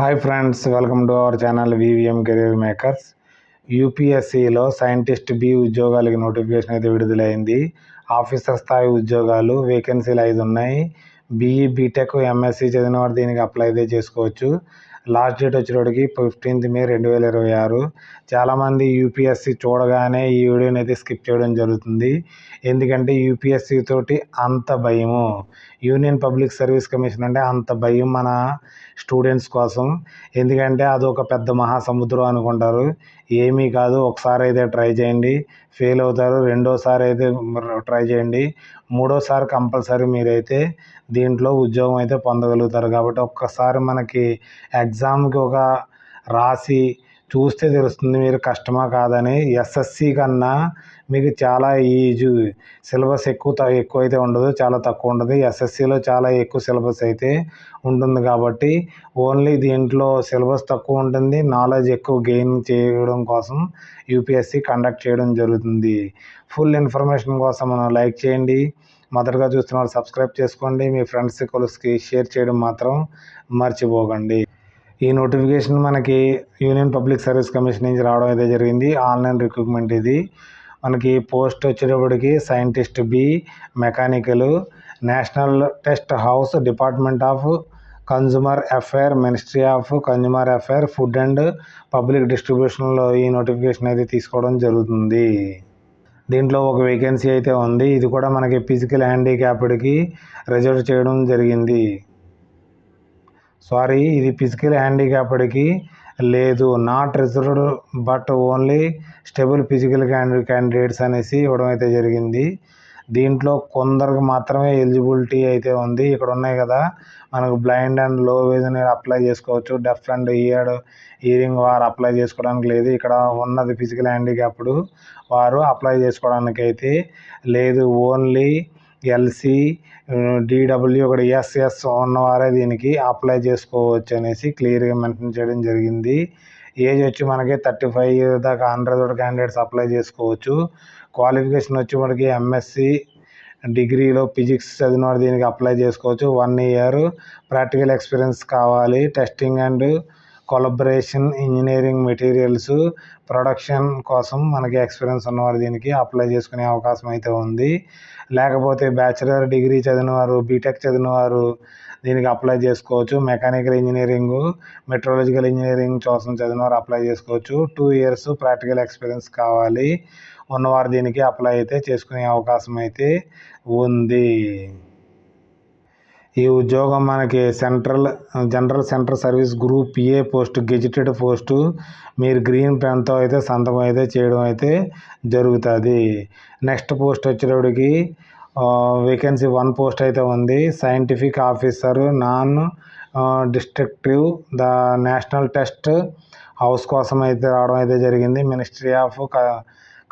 Hi friends, welcome to our channel VVM career makers. యూపీఎస్సిలో scientist B ఉద్యోగాలకి notification అయితే విడుదలైంది. ఆఫీసర్ స్థాయి ఉద్యోగాలు వేకెన్సీలు 5 ఉన్నాయి. బీఈ బీటెక్ ఎంఎస్సి చదివిన వారు దీనికి అప్లై అయితే చేసుకోవచ్చు. లాస్ట్ డేట్ వచ్చేటప్పటికి 15th May 2026. చాలామంది యూపీఎస్సి చూడగానే ఈ వీడియోని అయితే స్కిప్ చేయడం జరుగుతుంది. ఎందుకంటే యూపీఎస్సి తోటి అంత భయము, యూనియన్ పబ్లిక్ సర్వీస్ కమిషన్ అంటే అంత భయం మన స్టూడెంట్స్ కోసం. ఎందుకంటే అదొక పెద్ద మహాసముద్రం అనుకుంటారు. ఏమీ కాదు, ఒకసారి అయితే ట్రై చేయండి, ఫెయిల్ అవుతారు. రెండోసారి అయితే ట్రై చేయండి, మూడోసారి కంపల్సరీ మీరైతే దీంట్లో ఉద్యోగం అయితే పొందగలుగుతారు. కాబట్టి ఒక్కసారి మనకి ఎగ్జామ్కి ఒక రాసి చూస్తే తెలుస్తుంది మీరు కష్టమా కాదని. ఎస్ఎస్సి కన్నా మీకు చాలా ఈజీ, సిలబస్ ఎక్కువ అయితే ఉండదు, చాలా తక్కువ ఉంటుంది. ఎస్ఎస్సిలో చాలా ఎక్కువ సిలబస్ అయితే ఉంటుంది. కాబట్టి ఓన్లీ దీంట్లో సిలబస్ తక్కువ ఉంటుంది, నాలెడ్జ్ ఎక్కువ గెయిన్ చేయడం కోసం యూపీఎస్సి కండక్ట్ చేయడం జరుగుతుంది. ఫుల్ ఇన్ఫర్మేషన్ కోసం మనం లైక్ చేయండి, మొదటగా చూస్తున్న వాళ్ళు సబ్స్క్రైబ్ చేసుకోండి, మీ ఫ్రెండ్స్ కొలిస్కి షేర్ చేయడం మాత్రం మర్చిపోకండి. ఈ నోటిఫికేషన్ మనకి యూనియన్ పబ్లిక్ సర్వీస్ కమిషన్ నుంచి రావడం అయితే జరిగింది. ఆన్లైన్ రిక్రూట్మెంట్ ఇది. మనకి పోస్ట్ వచ్చేటప్పటికి scientist B, mechanical, national test house, department of consumer affair, ministry of consumer affair, food and public డిస్ట్రిబ్యూషన్లో ఈ నోటిఫికేషన్ అయితే తీసుకోవడం జరుగుతుంది. దీంట్లో ఒక వేకెన్సీ అయితే ఉంది. ఇది కూడా మనకి ఫిజికల్ హ్యాండిక్యాప్డ్కి రిజర్వ్ చేయడం జరిగింది. ఇది ఫిజికల్ హ్యాండిక్యాప్డ్కి లేదు, not reserved but only stable physical candidates అనేసి ఇవ్వడం అయితే జరిగింది. దీంట్లో కొందరికి మాత్రమే ఎలిజిబిలిటీ అయితే ఉంది. ఇక్కడ ఉన్నాయి కదా, మనకు బ్లైండ్ అండ్ లో విజన్ అప్లై చేసుకోవచ్చు, డెఫ్ అండ్ హియరింగ్ వారు అప్లై చేసుకోవడానికి లేదు. ఇక్కడ ఉన్నది ఫిజికల్ హ్యాండిక్యాప్డ్ వారు అప్లై చేసుకోవడానికి అయితే లేదు. ఓన్లీ ఎల్సి, డిడబ్ల్యూ, ఇక్కడ ఎస్ఎస్ ఉన్నవారే దీనికి అప్లై చేసుకోవచ్చు అనేసి క్లియర్గా మెన్షన్ చేయడం జరిగింది. ఏజ్ వచ్చి మనకి 35 దాకా అన్రిజర్వ్డ్ క్యాండిడేట్స్ అప్లై చేసుకోవచ్చు. క్వాలిఫికేషన్ వచ్చి మనకి ఎంఎస్సి డిగ్రీలో ఫిజిక్స్ చదివిన వాడు దీనికి అప్లై చేసుకోవచ్చు. 1 year ప్రాక్టికల్ ఎక్స్పీరియన్స్ కావాలి. Testing and collaboration, engineering materials production కోసం మనకి ఎక్స్పీరియన్స్ ఉన్నవారు దీనికి అప్లై చేసుకునే అవకాశం అయితే ఉంది. లేకపోతే బ్యాచిలర్ డిగ్రీ చదివిన వారు, బీటెక్ చదివిన వారు దీనికి అప్లై చేసుకోవచ్చు. మెకానికల్ ఇంజనీరింగ్, మెట్రాలజికల్ ఇంజనీరింగ్ కోసం చదివిన వారు అప్లై చేసుకోవచ్చు. 2 years ప్రాక్టికల్ ఎక్స్పీరియన్స్ కావాలి ఉన్నవారు దీనికి అప్లై అయితే చేసుకునే అవకాశం అయితే ఉంది. ఈ ఉద్యోగం మనకి general central service group A post, gazetted post. మీరు గ్రీన్ పెన్తో అయితే సంతకం అయితే చేయడం అయితే జరుగుతుంది. నెక్స్ట్ పోస్ట్ వచ్చేటప్పటికి వేకెన్సీ 1 పోస్ట్ అయితే ఉంది. Scientific officer, non destructive, the national test house కోసం అయితే రావడం అయితే జరిగింది. Ministry of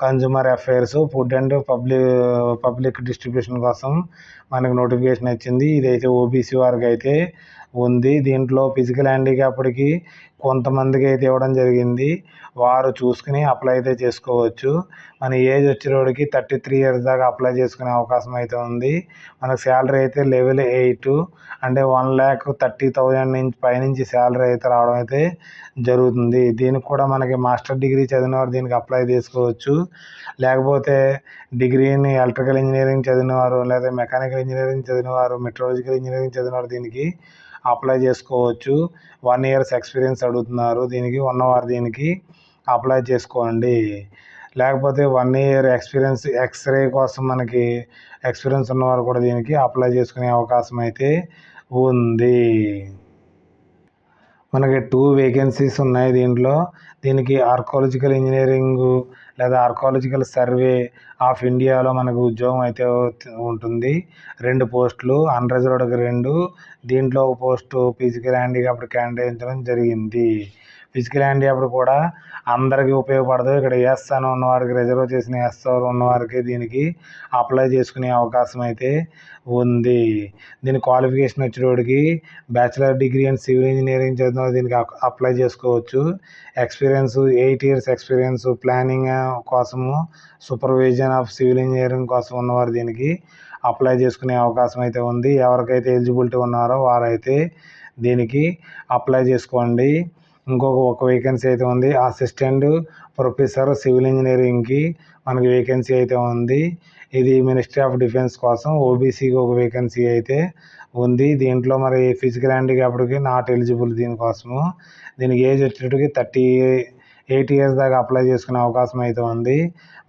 consumer affairs, food and public distribution కోసం మనకు నోటిఫికేషన్ వచ్చింది. ఇదైతే ఓబీసీ వారికి అయితే ఉంది. దీంట్లో ఫిజికల్ హ్యాండిక్యాప్డ్కి కొంతమందికి అయితే ఇవ్వడం జరిగింది, వారు చూసుకుని అప్లై అయితే చేసుకోవచ్చు. మన ఏజ్ వచ్చేటప్పటికి 33 years దాకా అప్లై చేసుకునే అవకాశం అయితే ఉంది. మనకు శాలరీ అయితే లెవెల్ 8 అంటే 1,30,000 నుంచి పైనుంచి శాలరీ అయితే రావడం అయితే జరుగుతుంది. దీనికి కూడా మనకి మాస్టర్ డిగ్రీ చదివిన వారు దీనికి అప్లై చేసుకోవచ్చు. లేకపోతే డిగ్రీని ఎలక్ట్రికల్ ఇంజనీరింగ్ చదివిన వారు, లేదా మెకానికల్ ఇంజనీరింగ్ చదివిన వారు, మెట్రాలజికల్ ఇంజనీరింగ్ చదివిన వారు దీనికి అప్లై చేసుకోవచ్చు. 1 year ఎక్స్పీరియన్స్ అడుగుతున్నారు, దీనికి ఉన్నవారు దీనికి అప్లై చేసుకోండి. లేకపోతే 1 year ఎక్స్పీరియన్స్ ఎక్స్రే కోసం మనకి ఎక్స్పీరియన్స్ ఉన్నవారు కూడా దీనికి అప్లై చేసుకునే అవకాశం అయితే ఉంది. మనకి 2 వేకెన్సీస్ ఉన్నాయి దీనికి ఆర్కాలజికల్ ఇంజనీరింగ్ లేదా ఆర్కాలజికల్ సర్వే ఆఫ్ ఇండియాలో మనకు ఉద్యోగం అయితే ఉంటుంది. 2 పోస్టులు, అన్రిజర్వ్డ్కి 2. దీంట్లో ఒక పోస్టు ఫిజికల్ హ్యాండిక్యాప్డ్ కేటాయించడం జరిగింది. ఫిజికల్ హ్యాండిక్యాప్డ్ కూడా అందరికీ ఉపయోగపడదు. ఇక్కడ ఎస్ అని ఉన్నవారికి, రిజర్వ్ చేసిన ఎస్ ఉన్నవారికి దీనికి అప్లై చేసుకునే అవకాశం అయితే ఉంది. దీని క్వాలిఫికేషన్ వచ్చేటప్పటికి bachelor degree and civil engineering చదివిన దీనికి అప్లై చేసుకోవచ్చు. ఎక్స్పీరియన్స్ 8 years ఎక్స్పీరియన్స్, ప్లానింగ్ కోసము, సూపర్విజన్ ఆఫ్ సివిల్ ఇంజనీరింగ్ కోసం ఉన్నవారు దీనికి అప్లై చేసుకునే అవకాశం అయితే ఉంది. ఎవరికైతే ఎలిజిబిలిటీ ఉన్నారో వారైతే దీనికి అప్లై చేసుకోండి. ఒక వేకెన్సీ అయితే ఉంది, అసిస్టెంట్ ప్రొఫెసర్ సివిల్ ఇంజనీరింగ్కి మనకి వేకెన్సీ అయితే ఉంది. ఇది మినిస్ట్రీ ఆఫ్ డిఫెన్స్ కోసం ఓబీసీకి ఒక వేకెన్సీ అయితే ఉంది. దీంట్లో మరి ఫిజికల్ హ్యాండిక్యాప్డ్కి నాట్ ఎలిజిబుల్ దీనికోసము. దీనికి ఏజ్ వచ్చేటప్పటికి 38 ఇయర్స్ దాకా అప్లై చేసుకునే అవకాశం అయితే ఉంది.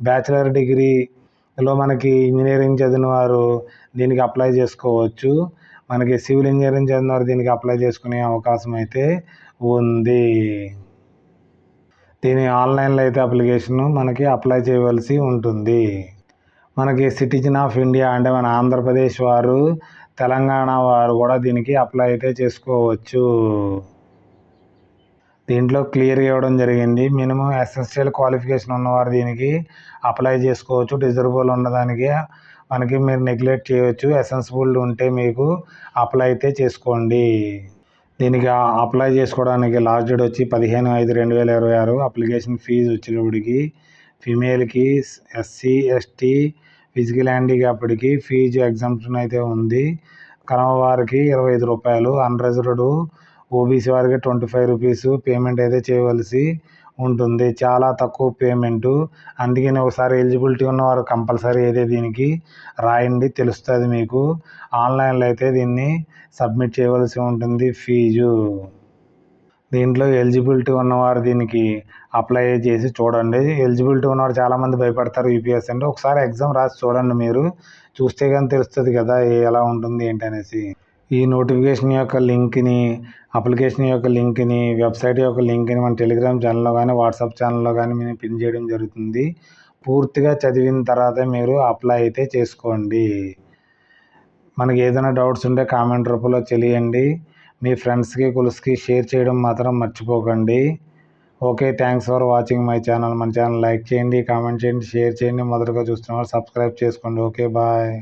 బ్యాచిలర్ డిగ్రీలో మనకి ఇంజనీరింగ్ చదివిన వారు దీనికి అప్లై చేసుకోవచ్చు. మనకి సివిల్ ఇంజనీరింగ్ చదివిన వారు దీనికి అప్లై చేసుకునే అవకాశం అయితే ఉంది. దీని ఆన్లైన్లో అయితే అప్లికేషన్ మనకి అప్లై చేయవలసి ఉంటుంది. మనకి సిటిజన్ ఆఫ్ ఇండియా అంటే మన ఆంధ్రప్రదేశ్ వారు, తెలంగాణ వారు కూడా దీనికి అప్లై అయితే చేసుకోవచ్చు. దీంట్లో క్లియర్ ఇవ్వడం జరిగింది. మినిమం ఎస్ఎస్ఎల్ క్వాలిఫికేషన్ ఉన్నవారు దీనికి అప్లై చేసుకోవచ్చు. డిజర్బుల్ ఉన్నదానికి మనకి మీరు నెగ్లెక్ట్ చేయవచ్చు. ఎసెన్సిబుల్ ఉంటే మీకు అప్లై అయితే చేసుకోండి. దీనికి అప్లై చేసుకోవడానికి లాస్ట్ డేట్ వచ్చి 15/5/2026. అప్లికేషన్ ఫీజు వచ్చేటప్పటికి ఫిమేల్కి, ఎస్సీ, ఎస్టీ, ఫిజికల్ హ్యాండిక్యాప్డ్కి ఫీజు ఎగ్జామ్షన్ అయితే ఉంది. కనవ వారికి ₹25, అన్రిజర్వ్డ్ ఓబీసీ వారికి ₹25 పేమెంట్ అయితే చేయవలసి ఉంటుంది. చాలా తక్కువ పేమెంటు. అందుకని ఒకసారి ఎలిజిబిలిటీ ఉన్నవారు కంపల్సరీ అయితే దీనికి రాయండి, తెలుస్తుంది మీకు. ఆన్లైన్లో అయితే దీన్ని సబ్మిట్ చేయవలసి ఉంటుంది ఫీజు. దీంట్లో ఎలిజిబిలిటీ ఉన్నవారు దీనికి అప్లై చేసి చూడండి. ఎలిజిబిలిటీ ఉన్నవారు చాలామంది భయపడతారు యూపీఎస్సీ అంటే. ఒకసారి ఎగ్జామ్ రాసి చూడండి, మీరు చూస్తే కానీ తెలుస్తుంది కదా ఎలా ఉంటుంది ఏంటి అనేసి. ఈ నోటిఫికేషన్ యొక్క లింక్ని, అప్లికేషన్ యొక్క లింక్ని, వెబ్సైట్ యొక్క లింక్ని మన టెలిగ్రామ్ ఛానల్లో కానీ వాట్సాప్ ఛానల్లో కానీ మేము పిన్ చేయడం జరుగుతుంది. పూర్తిగా చదివిన తర్వాత మీరు అప్లై అయితే చేసుకోండి. మనకి ఏదైనా డౌట్స్ ఉంటే కామెంట్ రూపంలో తెలియండి. మీ ఫ్రెండ్స్కి, కొలీగ్స్కి షేర్ చేయడం మాత్రం మర్చిపోకండి. Okay, thanks for watching my channel. మన ఛానల్ లైక్ చేయండి, కామెంట్ చేయండి, షేర్ చేయండి. మొదటగా చూస్తున్న వాళ్ళు సబ్స్క్రైబ్ చేసుకోండి. Okay, bye.